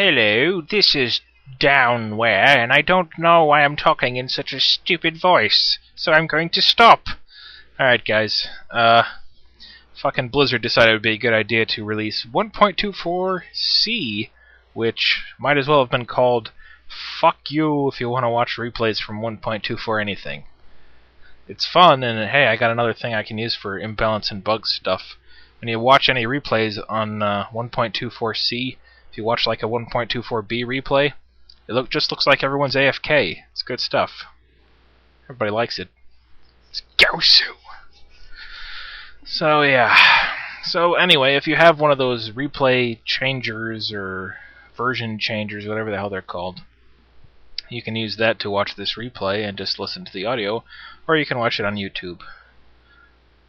Hello, this is Downwhere, and I don't know why I'm talking in such a stupid voice, so I'm going to stop. Alright guys, fucking Blizzard decided it would be a good idea to release 1.24C, which might as well have been called Fuck You if you want to watch replays from 1.24 anything. It's fun, and hey, I got another thing I can use for imbalance and bug stuff. When you watch any replays on 1.24C, if you watch like a 1.24B replay, it just looks like everyone's AFK. It's good stuff. Everybody likes it. It's Gosu! So yeah. So anyway, if you have one of those replay changers or version changers, whatever the hell they're called, you can use that to watch this replay and just listen to the audio, or you can watch it on YouTube,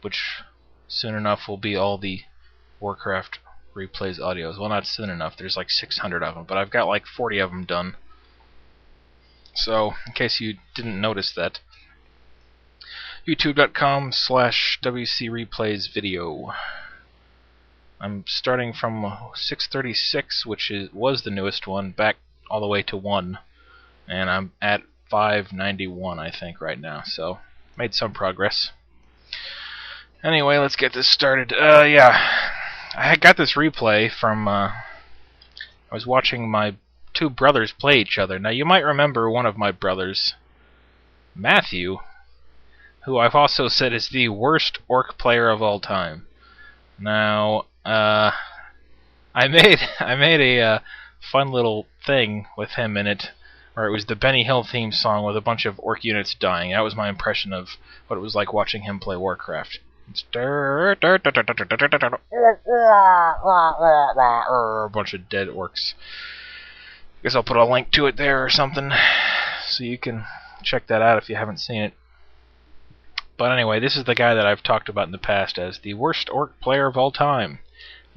which soon enough will be all the Warcraft replays audios. Well, not soon enough, there's like 600 of them, but I've got like 40 of them done. So, in case you didn't notice that, youtube.com/WC Replays I'm starting from 636, which was the newest one, back all the way to 1. And I'm at 591, I think, right now. So, made some progress. Anyway, let's get this started. Yeah. I got this replay from, I was watching my two brothers play each other. Now, you might remember one of my brothers, Matthew, who I've also said is the worst orc player of all time. Now, I made a fun little thing with him in it, where it was the Benny Hill theme song with a bunch of orc units dying. That was my impression of what it was like watching him play Warcraft. It's a bunch of dead orcs. Guess I'll put a link to it there or something, so you can check that out if you haven't seen it. But anyway, this is the guy that I've talked about in the past as the worst orc player of all time.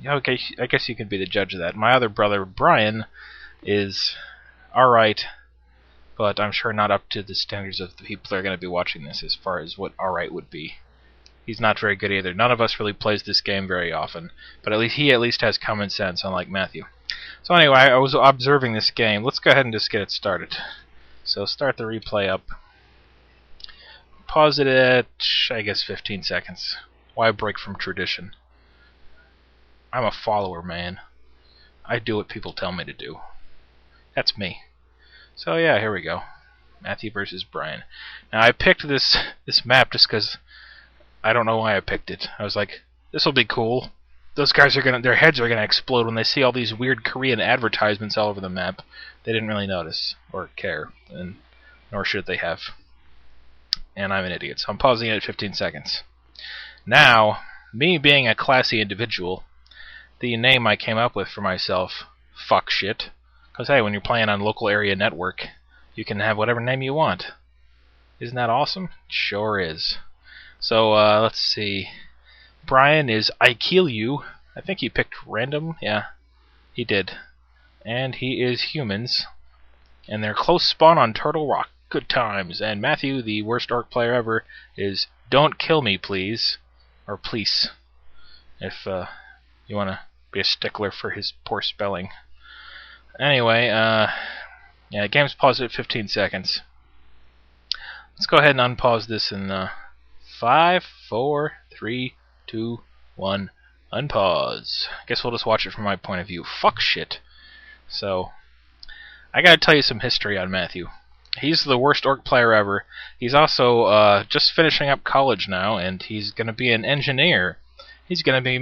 Okay, I guess you can be the judge of that. My other brother, Brian, is alright, but I'm sure not up to the standards of the people that are going to be watching this as far as what alright would be. He's not very good either. None of us really plays this game very often, but he at least has common sense, unlike Matthew. So anyway, I was observing this game. Let's go ahead and just get it started. So start the replay up. Pause it at, I guess, 15 seconds. Why break from tradition? I'm a follower, man. I do what people tell me to do. That's me. So yeah, here we go. Matthew versus Brian. Now I picked this map just because I don't know why I picked it. I was like, this will be cool. Those guys their heads are gonna explode when they see all these weird Korean advertisements all over the map. They didn't really notice or care, and nor should they have. And I'm an idiot, so I'm pausing it at 15 seconds. Now, me being a classy individual, the name I came up with for myself, fuck shit. Because hey, when you're playing on local area network, you can have whatever name you want. Isn't that awesome? Sure is. So, let's see. Brian is I Kill You. I think he picked random. Yeah, he did. And he is humans. And they're close spawn on Turtle Rock. Good times. And Matthew, the worst orc player ever, is Don't Kill Me, Please. Or Please. If you want to be a stickler for his poor spelling. Anyway, yeah, game's paused at 15 seconds. Let's go ahead and unpause this in 5, 4, 3, 2, 1, unpause. Guess we'll just watch it from my point of view. Fuck shit. So, I gotta tell you some history on Matthew. He's the worst orc player ever. He's also just finishing up college now, and he's gonna be an engineer. He's gonna be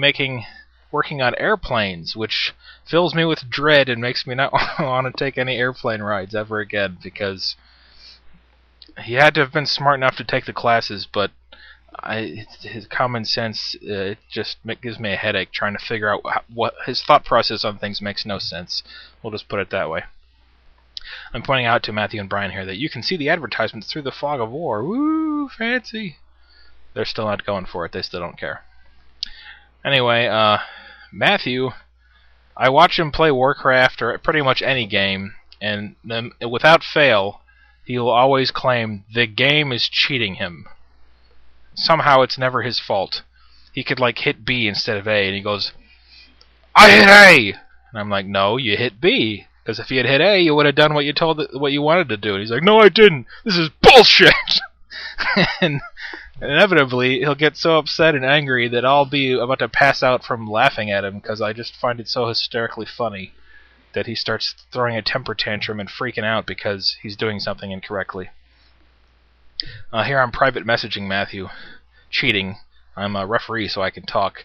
working on airplanes, which fills me with dread and makes me not want to take any airplane rides ever again, because he had to have been smart enough to take the classes, but his common sense it just gives me a headache trying to figure out what his thought process on things makes no sense. We'll just put it that way. I'm pointing out to Matthew and Brian here that you can see the advertisements through the fog of war. Woo, fancy. They're still not going for it. They still don't care. Anyway, Matthew, I watch him play Warcraft or pretty much any game, and without fail, he'll always claim the game is cheating him. Somehow it's never his fault. He could like hit B instead of A, and he goes, I hit A! And I'm like, no, you hit B. Because if he had hit A, you would have done what you wanted to do. And he's like, no, I didn't. This is bullshit. And inevitably, he'll get so upset and angry that I'll be about to pass out from laughing at him because I just find it so hysterically funny that he starts throwing a temper tantrum and freaking out because he's doing something incorrectly. Here I'm private messaging Matthew. Cheating. I'm a referee, so I can talk.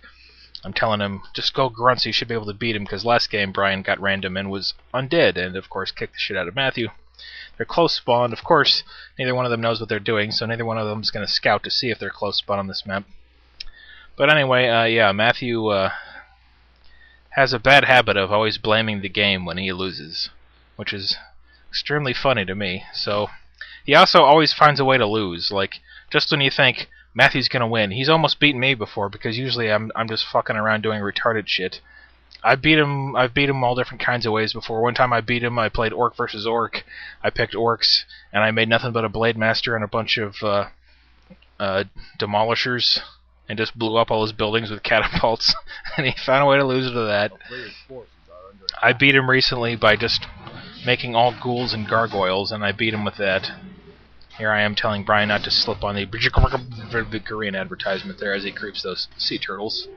I'm telling him, just go grunts, you should be able to beat him, because last game Brian got random and was undead, and of course kicked the shit out of Matthew. They're close spawned. Of course, neither one of them knows what they're doing, so neither one of them is going to scout to see if they're close spawned on this map. But anyway, yeah, Matthew has a bad habit of always blaming the game when he loses, which is extremely funny to me. So he also always finds a way to lose. Like, just when you think Matthew's going to win, he's almost beaten me before, because usually I'm just fucking around doing retarded shit. I've beat him all different kinds of ways before. One time I beat him, I played Orc versus Orc. I picked Orcs, and I made nothing but a Blade Master and a bunch of Demolishers, and just blew up all his buildings with catapults. And he found a way to lose to that. I beat him recently by just making all ghouls and gargoyles, and I beat him with that. Here I am telling Brian not to slip on the Korean advertisement there as he creeps those sea turtles.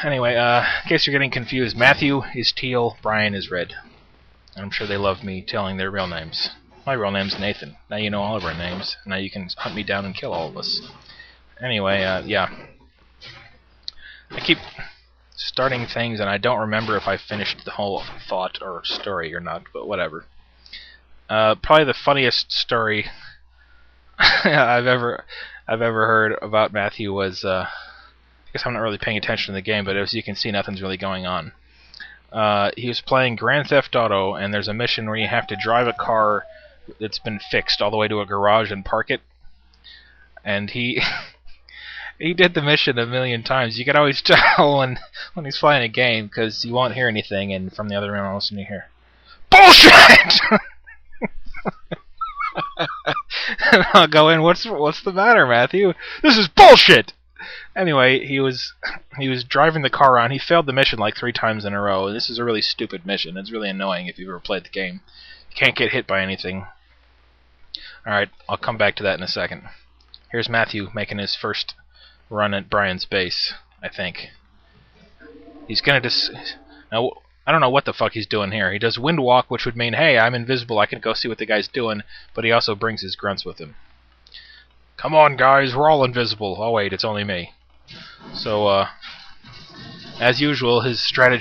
Anyway, in case you're getting confused, Matthew is teal, Brian is red. I'm sure they love me telling their real names. My real name's Nathan. Now you know all of our names. Now you can hunt me down and kill all of us. Anyway, yeah. I keep starting things and I don't remember if I finished the whole thought or story or not, but whatever. Probably the funniest story I've ever heard about Matthew was, I guess I'm not really paying attention to the game, but as you can see, nothing's really going on. He was playing Grand Theft Auto, and there's a mission where you have to drive a car that's been fixed all the way to a garage and park it. And he he did the mission a million times. You can always tell when he's playing a game, because you won't hear anything, and from the other room, all of a sudden you hear, BULLSHIT! And I'll go in, what's the matter, Matthew? This is bullshit! Anyway, he was driving the car around. He failed the mission like 3 times in a row. This is a really stupid mission. It's really annoying if you've ever played the game. You can't get hit by anything. Alright, I'll come back to that in a second. Here's Matthew making his first run at Brian's base, I think. He's gonna now, I don't know what the fuck he's doing here. He does wind walk, which would mean, hey, I'm invisible, I can go see what the guy's doing, but he also brings his grunts with him. Come on, guys, we're all invisible. Oh, wait, it's only me. So, as usual, his strategy